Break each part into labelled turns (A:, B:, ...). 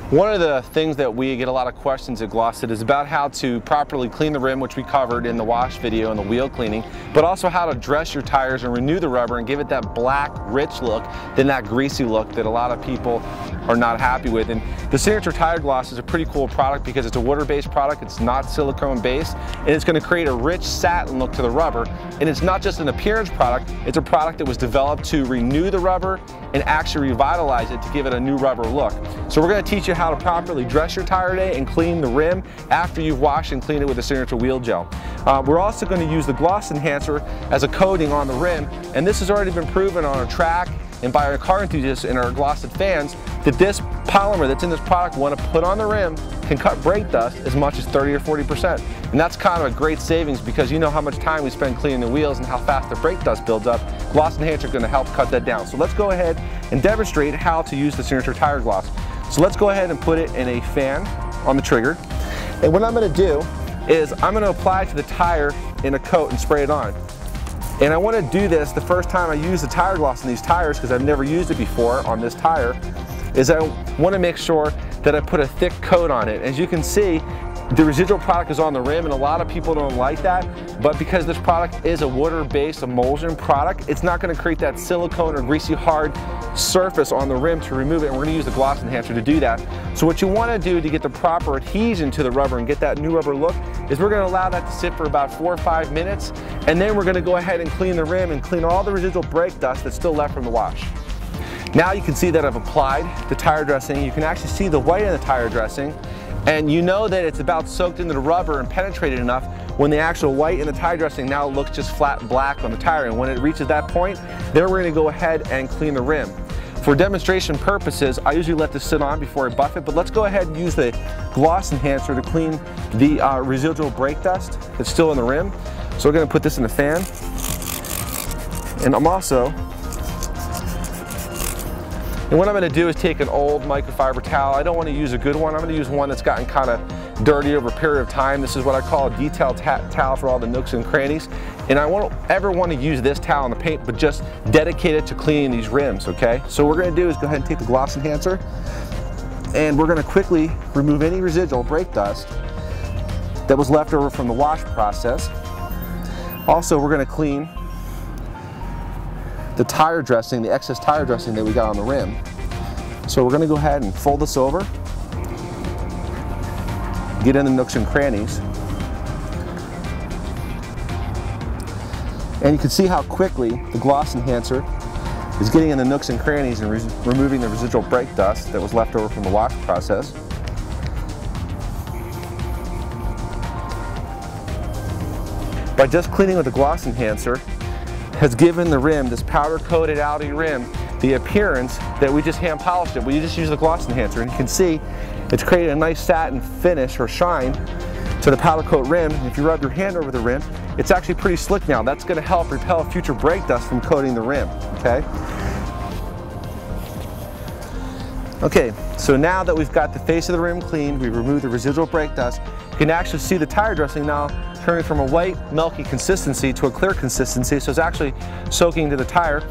A: One of the things that we get a lot of questions at Glossit is about how to properly clean the rim, which we covered in the wash video and the wheel cleaning, but also how to dress your tires and renew the rubber and give it that black, rich look than that greasy look that a lot of people are not happy with. And the Signature Tire Gloss is a pretty cool product because it's a water-based product, it's not silicone-based, and it's going to create a rich satin look to the rubber. And it's not just an appearance product, it's a product that was developed to renew the rubber and actually revitalize it to give it a new rubber look. So we're going to teach you how to properly dress your tire today and clean the rim after you've washed and cleaned it with the Signature Wheel Gel. We're also going to use the gloss enhancer as a coating on the rim, and this has already been proven on a track and by our car enthusiasts and our Glossit fans that this polymer that's in this product when put on the rim can cut brake dust as much as 30 or 40%. And that's kind of a great savings because you know how much time we spend cleaning the wheels and how fast the brake dust builds up. Gloss enhancer is going to help cut that down. So let's go ahead and demonstrate how to use the Signature Tire Gloss. So let's go ahead and put it in a fan on the trigger. And what I'm going to do is I'm going to apply it to the tire in a coat and spray it on. And I want to do this the first time I use the tire gloss in these tires because I've never used it before on this tire, is I want to make sure that I put a thick coat on it. As you can see, the residual product is on the rim and a lot of people don't like that, but because this product is a water-based emulsion product, it's not going to create that silicone or greasy hard surface on the rim to remove it, and we're going to use the gloss enhancer to do that. So what you want to do to get the proper adhesion to the rubber and get that new rubber look is we're going to allow that to sit for about 4 or 5 minutes, and then we're going to go ahead and clean the rim and clean all the residual brake dust that's still left from the wash. Now you can see that I've applied the tire dressing. You can actually see the white in the tire dressing, and you know that it's about soaked into the rubber and penetrated enough when the actual white in the tire dressing now looks just flat black on the tire. And when it reaches that point, then we're going to go ahead and clean the rim. For demonstration purposes, I usually let this sit on before I buff it, but let's go ahead and use the gloss enhancer to clean the residual brake dust that's still in the rim. So we're going to put this in the fan, and what I'm going to do is take an old microfiber towel. I don't want to use a good one. I'm going to use one that's gotten kind of dirty over a period of time. This is what I call a detail towel for all the nooks and crannies. And I won't ever want to use this towel in the paint, but just dedicate it to cleaning these rims, okay? So what we're going to do is go ahead and take the gloss enhancer, and we're going to quickly remove any residual brake dust that was left over from the wash process. Also, we're going to clean the tire dressing, the excess tire dressing that we got on the rim. So we're going to go ahead and fold this over, get in the nooks and crannies, and you can see how quickly the gloss enhancer is getting in the nooks and crannies and removing the residual brake dust that was left over from the wash process. By just cleaning with the gloss enhancer, has given the rim, this powder coated Audi rim, the appearance that we just hand polished it. We just use the gloss enhancer, and you can see it's created a nice satin finish or shine to the powder coat rim. And if you rub your hand over the rim, it's actually pretty slick now. That's going to help repel future brake dust from coating the rim, okay? Okay, so now that we've got the face of the rim cleaned, we've removed the residual brake dust, you can actually see the tire dressing now turning from a white, milky consistency to a clear consistency, so it's actually soaking to the tire.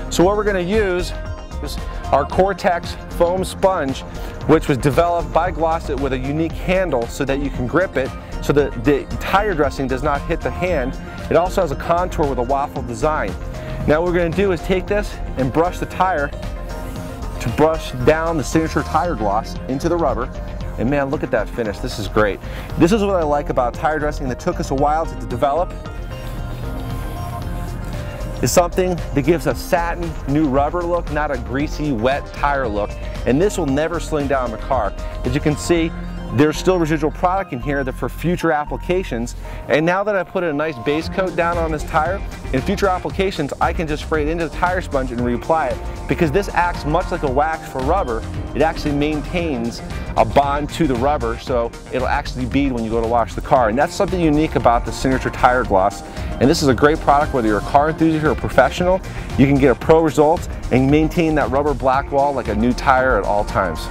A: So what we're going to use is our Cortex foam sponge, which was developed by Glossit with a unique handle so that you can grip it so that the tire dressing does not hit the hand. It also has a contour with a waffle design. Now what we're going to do is take this and brush the tire to brush down the Signature Tire Gloss into the rubber. And man, look at that finish. This is great. This is what I like about tire dressing that took us a while to develop. It's something that gives a satin new rubber look, not a greasy, wet tire look. And this will never sling down the car. As you can see, there's still residual product in here that for future applications. And now that I put a nice base coat down on this tire, in future applications, I can just spray it into the tire sponge and reapply it. Because this acts much like a wax for rubber, it actually maintains a bond to the rubber, so it'll actually bead when you go to wash the car. And that's something unique about the Signature Tire Gloss. And this is a great product whether you're a car enthusiast or a professional. You can get a pro result and maintain that rubber black wall like a new tire at all times.